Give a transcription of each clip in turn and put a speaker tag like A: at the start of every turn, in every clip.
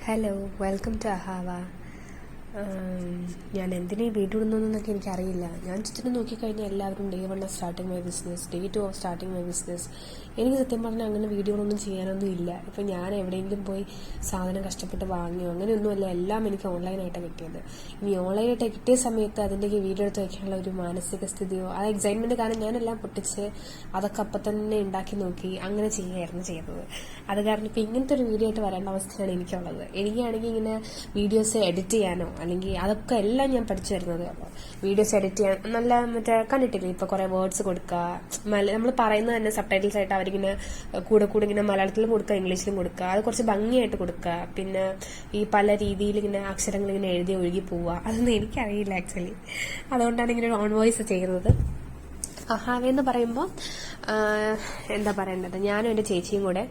A: Hello, welcome to അഹാവ. ഞാൻ എന്തിനാ ഈ വീഡിയോ ഇടുന്നതെന്നൊക്കെ എനിക്കറിയില്ല. ഞാൻ ചുറ്റും നോക്കിക്കഴിഞ്ഞാൽ എല്ലാവരും day 1 of starting my business, day 2 of starting my business. എനിക്ക് സത്യം പറഞ്ഞാൽ അങ്ങനെ വീഡിയോകളൊന്നും ചെയ്യാനൊന്നും ഇല്ല. ഇപ്പം ഞാൻ എവിടെയെങ്കിലും പോയി സാധനം കഷ്ടപ്പെട്ട് വാങ്ങിയോ അങ്ങനെയൊന്നുമല്ല, എല്ലാം എനിക്ക് ഓൺലൈനായിട്ടാണ് കിട്ടിയത്. ഇനി ഓൺലൈനായിട്ട് കിട്ടിയ സമയത്ത് അതിൻ്റെ വീഡിയോ എടുത്ത് വയ്ക്കാനുള്ള ഒരു മാനസിക സ്ഥിതിയോ ആ എക്സൈറ്റ്മെൻറ്റ് കാരണം ഞാനെല്ലാം പൊട്ടിച്ച് അതൊക്കെ അപ്പം തന്നെ ഉണ്ടാക്കി നോക്കി അങ്ങനെ ചെയ്യുകയായിരുന്നു ചെയ്തത്. അത് കാരണം ഇപ്പം ഇങ്ങനത്തെ ഒരു വീഡിയോ ആയിട്ട് വരേണ്ട അവസ്ഥയാണ് എനിക്കുള്ളത്. എനിക്കാണെങ്കിൽ ഇങ്ങനെ വീഡിയോസ് എഡിറ്റ് ചെയ്യാനോ അല്ലെങ്കിൽ അതൊക്കെ എല്ലാം ഞാൻ പഠിച്ചു വരുന്നത്. അപ്പോൾ വീഡിയോസ് എഡിറ്റ് ചെയ്യാൻ നല്ല കണ്ടിട്ടില്ലേ, ഇപ്പോൾ കുറേ വേർഡ്സ് കൊടുക്കുക, നമ്മൾ പറയുന്നത് തന്നെ സബ് ടൈറ്റിൽസ് ആയിട്ട് അവരിങ്ങനെ കൂടെ ഇങ്ങനെ മലയാളത്തിലും കൊടുക്കുക ഇംഗ്ലീഷിലും കൊടുക്കുക, അത് കുറച്ച് ഭംഗിയായിട്ട് കൊടുക്കുക. പിന്നെ ഈ പല രീതിയിൽ ഇങ്ങനെ അക്ഷരങ്ങൾ ഇങ്ങനെ എഴുതി ഒഴുകി പോവുക, അതൊന്നും എനിക്കറിയില്ല ആക്ച്വലി. അതുകൊണ്ടാണ് ഇങ്ങനെ ഒരു ഓൺ വോയിസ് ചെയ്യുന്നത്. അഹാവെന്ന് പറയുമ്പോൾ എന്താ പറയേണ്ടത്, ഞാനും എൻ്റെ ചേച്ചിയും കൂടെ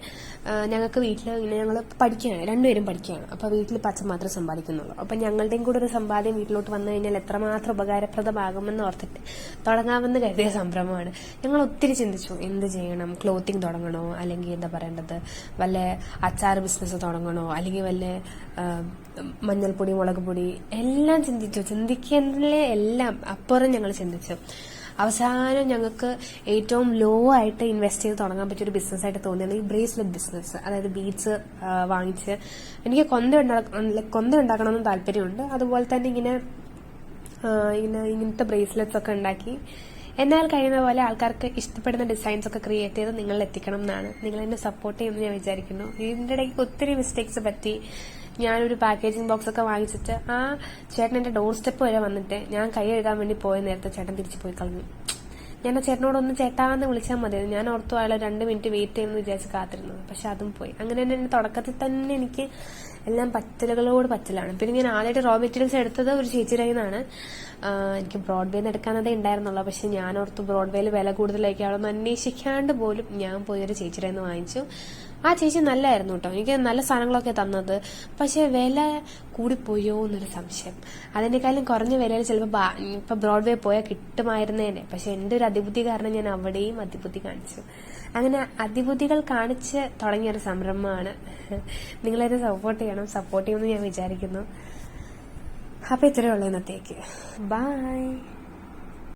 A: ഞങ്ങൾക്ക് വീട്ടിൽ ഇങ്ങനെ ഞങ്ങൾ പഠിക്കുകയാണ്, രണ്ടുപേരും പഠിക്കുകയാണ്. അപ്പോൾ വീട്ടിൽ പച്ച മാത്രമേ സമ്പാദിക്കുന്നുള്ളൂ. അപ്പം ഞങ്ങളുടെയും കൂടെ ഒരു സമ്പാദ്യം വീട്ടിലോട്ട് വന്നു കഴിഞ്ഞാൽ എത്രമാത്രം ഉപകാരപ്രദമാകുമെന്ന് ഓർത്തിട്ട് തുടങ്ങാമെന്ന് കരുതിയ സംരംഭമാണ്. ഞങ്ങൾ ഒത്തിരി ചിന്തിച്ചു, എന്ത് ചെയ്യണം, ക്ലോത്തിങ് തുടങ്ങണോ അല്ലെങ്കിൽ എന്താ പറയേണ്ടത് വല്ല അച്ചാർ ബിസിനസ് തുടങ്ങണോ അല്ലെങ്കിൽ വല്ല മഞ്ഞൾപ്പൊടി മുളക് പൊടി എല്ലാം ചിന്തിക്കുന്നതിലെ എല്ലാം അപ്പുറം ഞങ്ങൾ ചിന്തിച്ചു. അവസാനം ഞങ്ങൾക്ക് ഏറ്റവും ലോ ആയിട്ട് ഇൻവെസ്റ്റ് ചെയ്ത് തുടങ്ങാൻ പറ്റിയ ഒരു ബിസിനസ്സായിട്ട് തോന്നിയത് ഈ ബ്രേസ്ലെറ്റ് ബിസിനസ്. അതായത് ബീഡ്സ് വാങ്ങിച്ച് എനിക്ക് കൊന്ത ഉണ്ടാക്കണമെന്ന് താല്പര്യമുണ്ട്. അതുപോലെ തന്നെ ഇങ്ങനത്തെ ബ്രേസ്ലെറ്റ്സ് ഒക്കെ ഉണ്ടാക്കി എന്നാൽ കഴിയുന്ന പോലെ ആൾക്കാർക്ക് ഇഷ്ടപ്പെടുന്ന ഡിസൈൻസ് ഒക്കെ ക്രിയേറ്റ് ചെയ്ത് നിങ്ങളിൽ എത്തിക്കണം എന്നാണ്. നിങ്ങൾ എന്നെ സപ്പോർട്ട് ചെയ്യുമെന്ന് ഞാൻ വിചാരിക്കുന്നു. ഇതിൻ്റെ ഇടയ്ക്ക് ഒത്തിരി മിസ്റ്റേക്സ് പറ്റി. ഞാനൊരു പാക്കേജിംഗ് ബോക്സ് ഒക്കെ വാങ്ങിച്ചിട്ട് ആ ചേട്ടൻ എൻ്റെ ഡോർ സ്റ്റെപ്പ് വരെ വന്നിട്ട് ഞാൻ കൈ കഴുകാൻ വേണ്ടി പോയ നേരത്തെ ചേട്ടൻ തിരിച്ചു പോയി കളഞ്ഞു. ഞാൻ ആ ചേട്ടനോടൊന്ന് ചേട്ടാന്ന് വിളിച്ചാൽ മതിയായിരുന്നു. ഞാൻ ഓർത്തു അയാൾ 2 മിനിറ്റ് വെയിറ്റ് ചെയ്യുമെന്ന് വിചാരിച്ച് കാത്തിരുന്നത്. പക്ഷെ അതും പോയി. അങ്ങനെ തന്നെ തുടക്കത്തിൽ തന്നെ എനിക്ക് എല്ലാം പറ്റലുകളോട് പറ്റലാണ്. പിന്നെ ഞാൻ ആദ്യമായിട്ട് റോ മെറ്റീരിയൽസ് എടുത്തത് ഒരു ചേച്ചിയുടെ നിന്നാണ്. എനിക്ക് ബ്രോഡ്വേന്ന് എടുക്കാനതേ ഉണ്ടായിരുന്നുള്ളൂ. പക്ഷെ ഞാൻ ഓർത്തു ബ്രോഡ്വേയിൽ വില കൂടുതലേക്കാണെന്ന് അന്വേഷിക്കാണ്ട് പോലും ഞാൻ പോയി ഒരു ചേച്ചിയുടെ നിന്ന് വാങ്ങിച്ചു. ആ ചേച്ചി നല്ലതായിരുന്നു കേട്ടോ, എനിക്ക് നല്ല സാധനങ്ങളൊക്കെ തന്നത്. പക്ഷെ വില കൂടിപ്പോയോ എന്നൊരു സംശയം. അതിനേക്കാളും കുറഞ്ഞ വിലയിൽ ചിലപ്പോൾ ഇപ്പൊ ബ്രോഡ്വേ പോയാൽ കിട്ടുമായിരുന്നേനെ. പക്ഷെ എൻ്റെ ഒരു അതിബുദ്ധി കാരണം ഞാൻ അവിടെയും അതിബുദ്ധി കാണിച്ചു. അങ്ങനെ അതിബുദ്ധികൾ കാണിച്ച് തുടങ്ങിയൊരു സംരംഭമാണ്. നിങ്ങളെന്നെ സപ്പോർട്ട് ചെയ്യുമെന്ന് ഞാൻ വിചാരിക്കുന്നു. അപ്പൊ ഇത്രയേ ഉള്ളൂ ഇന്നത്തേക്ക്. ബൈ.